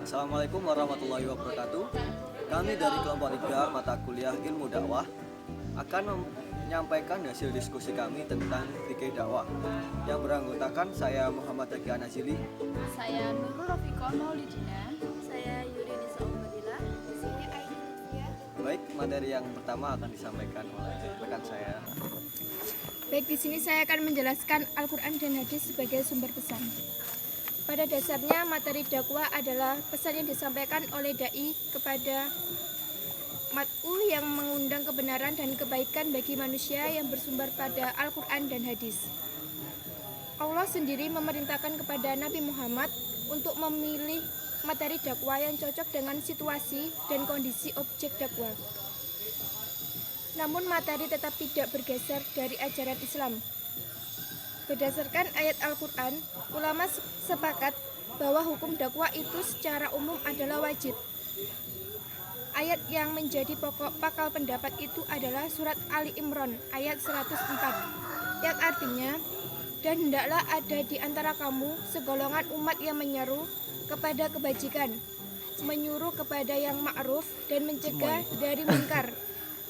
Assalamualaikum warahmatullahi wabarakatuh. Kami dari kelompok 3 mata kuliah ilmu dakwah akan menyampaikan hasil diskusi kami tentang fikih dakwah yang beranggotakan saya Muhammad Taqi Anazili. Saya Nurul Rafiqah Maulidina. Saya Yurinisa Umbadillah. Saya Aini Lutfia. Baik, materi yang pertama akan disampaikan oleh rekan saya. Baik, di sini saya akan menjelaskan Al-Quran dan Hadis sebagai sumber pesan. Pada dasarnya, materi dakwah adalah pesan yang disampaikan oleh dai kepada mat'u yang mengundang kebenaran dan kebaikan bagi manusia yang bersumber pada Al-Quran dan Hadis. Allah sendiri memerintahkan kepada Nabi Muhammad untuk memilih materi dakwah yang cocok dengan situasi dan kondisi objek dakwah. Namun materi tetap tidak bergeser dari ajaran Islam. Berdasarkan ayat Al-Quran, ulama sepakat bahwa hukum dakwah itu secara umum adalah wajib. Ayat yang menjadi pokok pakal pendapat itu adalah surat Ali Imran ayat 104, yang artinya, dan hendaklah ada di antara kamu segolongan umat yang menyeru kepada kebajikan, menyuruh kepada yang ma'ruf dan mencegah dari munkar.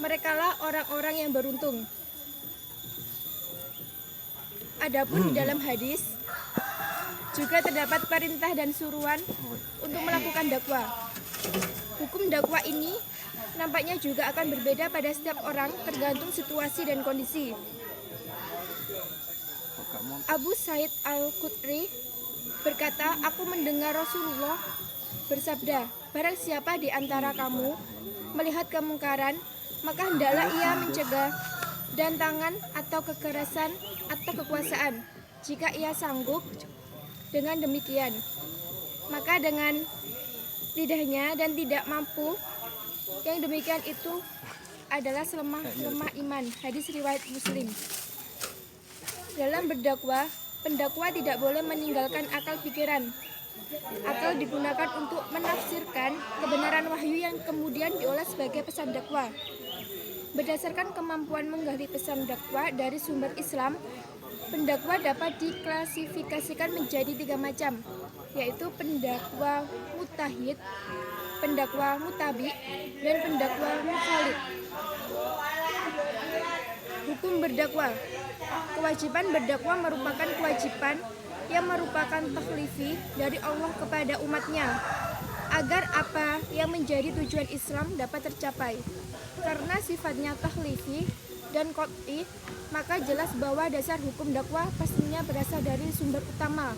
Merekalah orang-orang yang beruntung. Adapun di dalam hadis juga terdapat perintah dan suruhan untuk melakukan dakwah. Hukum dakwah ini nampaknya juga akan berbeda pada setiap orang tergantung situasi dan kondisi. Abu Sa'id Al-Khudri berkata, aku mendengar Rasulullah bersabda, barang siapa di antara kamu melihat kemungkaran, maka hendaklah ia mencegah dan tangan atau kekerasan atau kekuasaan. Jika ia sanggup dengan demikian, maka dengan lidahnya, dan tidak mampu, yang demikian itu adalah selemah-lemah iman. Hadis riwayat Muslim. Dalam berdakwah, pendakwa tidak boleh meninggalkan akal pikiran. Akal digunakan untuk menafsirkan kebenaran wahyu yang kemudian diolah sebagai pesan dakwah. Berdasarkan kemampuan menggali pesan dakwah dari sumber Islam, pendakwa dapat diklasifikasikan menjadi 3 macam, yaitu pendakwa mutahid, pendakwa mutabi, dan pendakwa mukhalid. Hukum berdakwah. Kewajiban berdakwah merupakan kewajiban yang merupakan taklifi dari Allah kepada umatnya, agar apa yang menjadi tujuan Islam dapat tercapai. Karena sifatnya taklifi dan qat'i, maka jelas bahwa dasar hukum dakwah pastinya berasal dari sumber utama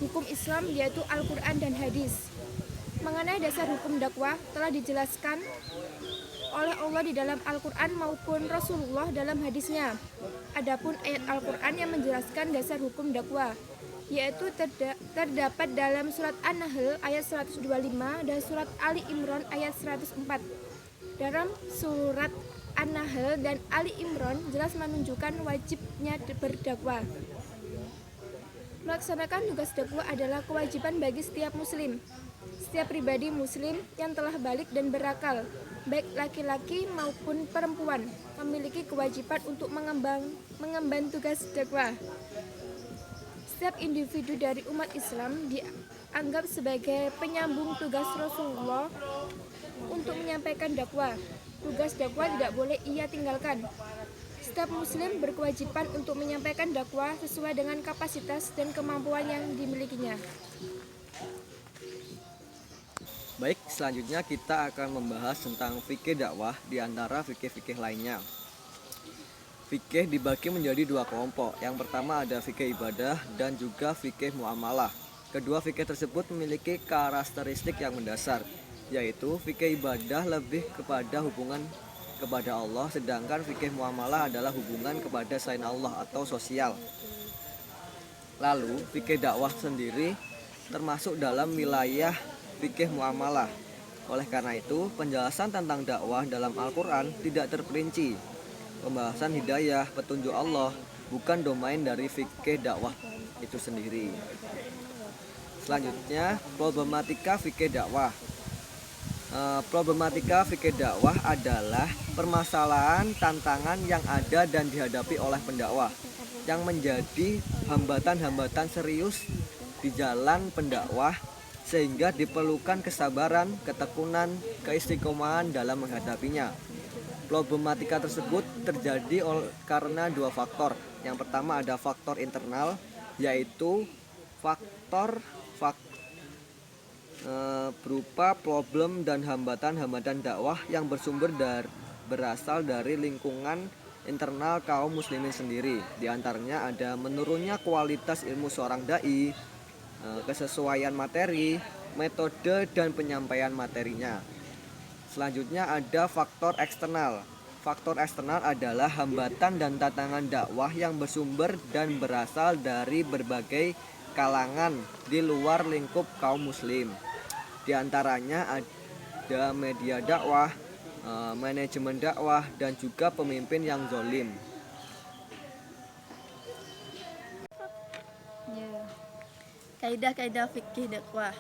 hukum Islam, yaitu Al-Quran dan Hadis. Mengenai dasar hukum dakwah telah dijelaskan oleh Allah di dalam Al-Quran maupun Rasulullah dalam hadisnya. Adapun ayat Al-Quran yang menjelaskan dasar hukum dakwah, yaitu terdapat dalam surat An-Nahl ayat 125 dan surat Ali Imran ayat 104. Dalam surat An-Nahl dan Ali Imran jelas menunjukkan wajibnya berdakwah. Melaksanakan tugas dakwah adalah kewajiban bagi setiap muslim. Setiap pribadi muslim yang telah balik dan berakal, baik laki-laki maupun perempuan, memiliki kewajiban untuk mengemban tugas dakwah. Setiap individu dari umat Islam dianggap sebagai penyambung tugas Rasulullah untuk menyampaikan dakwah. Tugas dakwah tidak boleh ia tinggalkan. Setiap muslim berkewajiban untuk menyampaikan dakwah sesuai dengan kapasitas dan kemampuan yang dimilikinya. Baik, selanjutnya kita akan membahas tentang fikih dakwah di antara fikih-fikih lainnya. Fikih dibagi menjadi 2 kelompok. Yang pertama ada fikih ibadah dan juga fikih muamalah. Kedua fikih tersebut memiliki karakteristik yang mendasar, yaitu fikih ibadah lebih kepada hubungan kepada Allah, sedangkan fikih muamalah adalah hubungan kepada selain Allah atau sosial. Lalu fikih dakwah sendiri termasuk dalam wilayah fikih muamalah. Oleh karena itu, penjelasan tentang dakwah dalam Al-Quran tidak terperinci. Pembahasan hidayah, petunjuk Allah bukan domain dari fikih dakwah itu sendiri. Selanjutnya, problematika fikih dakwah. Problematika fikih dakwah adalah permasalahan tantangan yang ada dan dihadapi oleh pendakwah yang menjadi hambatan-hambatan serius di jalan pendakwah sehingga diperlukan kesabaran, ketekunan, keistiqomahan dalam menghadapinya. Problematika tersebut terjadi karena dua faktor. Yang pertama ada faktor internal, yaitu faktor berupa problem dan hambatan-hambatan dakwah yang berasal dari lingkungan internal kaum muslimin sendiri. Di antaranya ada menurunnya kualitas ilmu seorang dai, kesesuaian materi, metode dan penyampaian materinya. Selanjutnya ada faktor eksternal. Faktor eksternal adalah hambatan dan tantangan dakwah yang bersumber dan berasal dari berbagai kalangan di luar lingkup kaum muslim. Di antaranya ada media dakwah, manajemen dakwah, dan juga pemimpin yang zalim. Kaidah-kaidah fikih dakwah.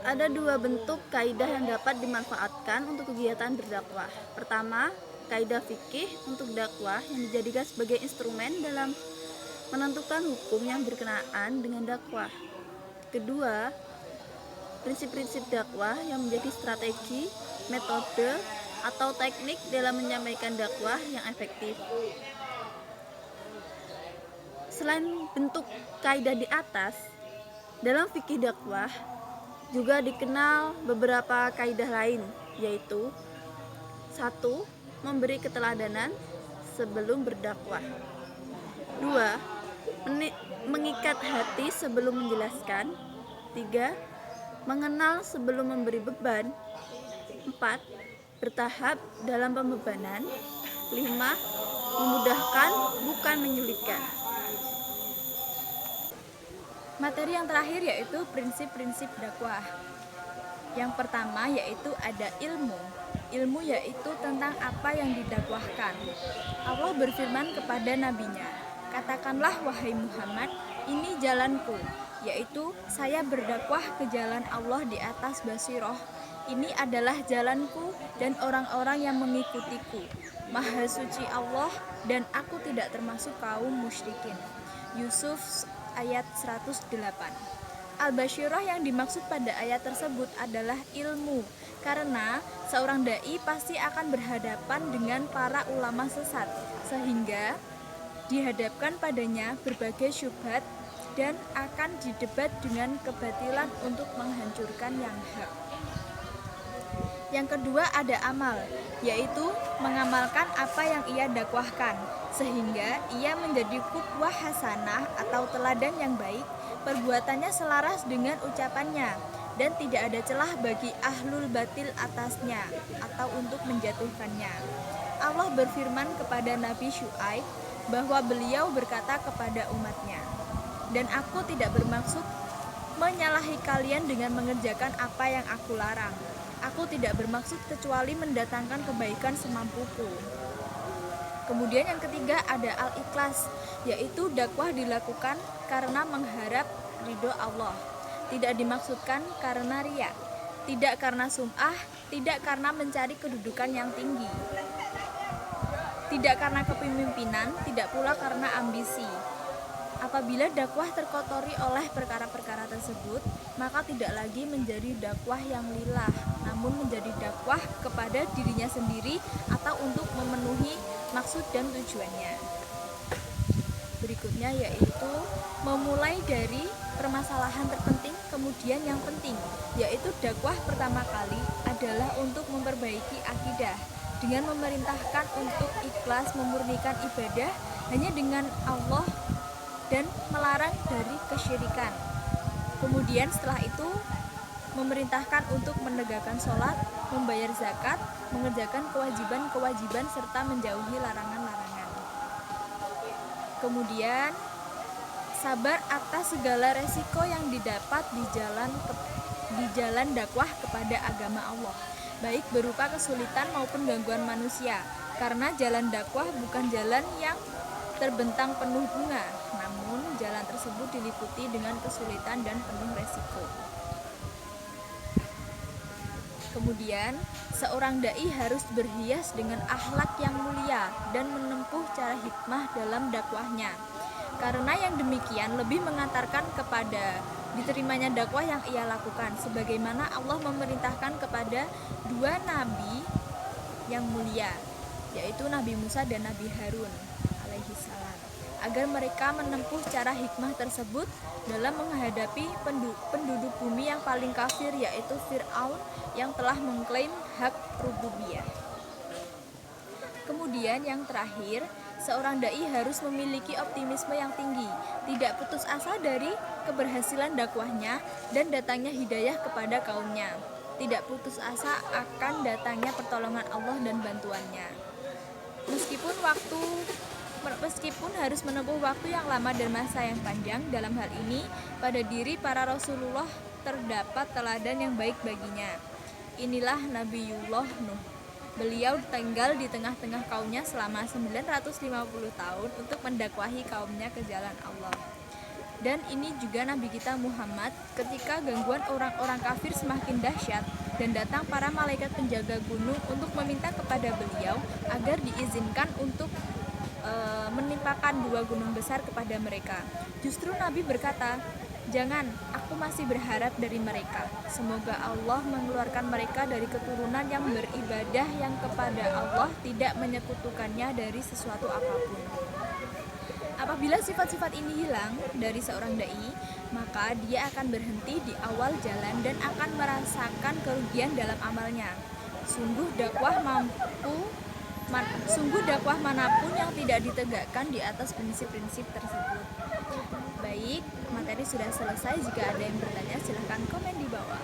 Ada dua bentuk kaidah yang dapat dimanfaatkan untuk kegiatan berdakwah. Pertama, kaidah fikih untuk dakwah yang dijadikan sebagai instrumen dalam menentukan hukum yang berkenaan dengan dakwah. Kedua, prinsip-prinsip dakwah yang menjadi strategi, metode, atau teknik dalam menyampaikan dakwah yang efektif. Selain bentuk kaidah di atas, dalam fikih dakwah juga dikenal beberapa kaidah lain, yaitu 1. Memberi keteladanan sebelum berdakwah. 2. Mengikat hati sebelum menjelaskan. 3. Mengenal sebelum memberi beban. 4. Bertahap dalam pembebanan. 5. Memudahkan bukan menyulitkan. Materi yang terakhir yaitu prinsip-prinsip dakwah. Yang pertama yaitu ada ilmu. Ilmu yaitu tentang apa yang didakwahkan. Allah berfirman kepada nabinya, "Katakanlah wahai Muhammad, ini jalanku, yaitu saya berdakwah ke jalan Allah di atas basiroh. Ini adalah jalanku dan orang-orang yang mengikutiku. Maha suci Allah dan aku tidak termasuk kaum musyrikin." Yusuf ayat 108. Al-Basyirah yang dimaksud pada ayat tersebut adalah ilmu, karena seorang dai pasti akan berhadapan dengan para ulama sesat, sehingga dihadapkan padanya berbagai syubhat dan akan didebat dengan kebatilan untuk menghancurkan yang hak. Yang kedua ada amal, yaitu mengamalkan apa yang ia dakwahkan, sehingga ia menjadi qudwah hasanah atau teladan yang baik, perbuatannya selaras dengan ucapannya, dan tidak ada celah bagi ahlul batil atasnya atau untuk menjatuhkannya. Allah berfirman kepada Nabi Syuaib bahwa beliau berkata kepada umatnya, "Dan aku tidak bermaksud menyalahi kalian dengan mengerjakan apa yang aku larang. Aku tidak bermaksud kecuali mendatangkan kebaikan semampuku." Kemudian yang ketiga ada al-ikhlas, yaitu dakwah dilakukan karena mengharap ridho Allah. Tidak dimaksudkan karena riya, tidak karena sum'ah, tidak karena mencari kedudukan yang tinggi, tidak karena kepemimpinan, tidak pula karena ambisi. Apabila dakwah terkotori oleh perkara-perkara tersebut, maka tidak lagi menjadi dakwah yang lillah, namun menjadi dakwah kepada dirinya sendiri atau untuk memenuhi maksud dan tujuannya. Berikutnya yaitu memulai dari permasalahan terpenting kemudian yang penting, yaitu dakwah pertama kali adalah untuk memperbaiki akidah dengan memerintahkan untuk ikhlas memurnikan ibadah hanya dengan Allah dan melarang dari kesyirikan. Kemudian setelah itu memerintahkan untuk menegakkan sholat, membayar zakat, mengerjakan kewajiban-kewajiban serta menjauhi larangan-larangan. Kemudian sabar atas segala resiko yang didapat di jalan dakwah kepada agama Allah, baik berupa kesulitan maupun gangguan manusia, karena jalan dakwah bukan jalan yang terbentang penuh bunga, namun jalan tersebut diliputi dengan kesulitan dan penuh resiko. Kemudian, seorang dai harus berhias dengan akhlak yang mulia dan menempuh cara hikmah dalam dakwahnya. Karena yang demikian lebih mengantarkan kepada diterimanya dakwah yang ia lakukan, sebagaimana Allah memerintahkan kepada dua nabi yang mulia, yaitu Nabi Musa dan Nabi Harun alaihissalam, agar mereka menempuh cara hikmah tersebut dalam menghadapi penduduk bumi yang paling kafir, yaitu Fir'aun yang telah mengklaim hak rububiyah. Kemudian yang terakhir, seorang dai harus memiliki optimisme yang tinggi, tidak putus asa dari keberhasilan dakwahnya dan datangnya hidayah kepada kaumnya, tidak putus asa akan datangnya pertolongan Allah dan bantuannya. Meskipun harus menempuh waktu yang lama dan masa yang panjang, dalam hal ini pada diri para Rasulullah terdapat teladan yang baik baginya. Inilah Nabiullah Nuh. Beliau tinggal di tengah-tengah kaumnya selama 950 tahun untuk mendakwahi kaumnya ke jalan Allah. Dan ini juga Nabi kita Muhammad ketika gangguan orang-orang kafir semakin dahsyat dan datang para malaikat penjaga gunung untuk meminta kepada beliau agar diizinkan untuk menimpakan dua gunung besar kepada mereka. Justru Nabi berkata, "Jangan, aku masih berharap dari mereka. Semoga Allah mengeluarkan mereka dari keturunan yang beribadah yang kepada Allah tidak menyekutukannya dari sesuatu apapun." Apabila sifat-sifat ini hilang dari seorang dai, maka dia akan berhenti di awal jalan dan akan merasakan kerugian dalam amalnya. Sungguh dakwah manapun yang tidak ditegakkan di atas prinsip-prinsip tersebut. Baik, materi sudah selesai. Jika ada yang bertanya, silahkan komen di bawah.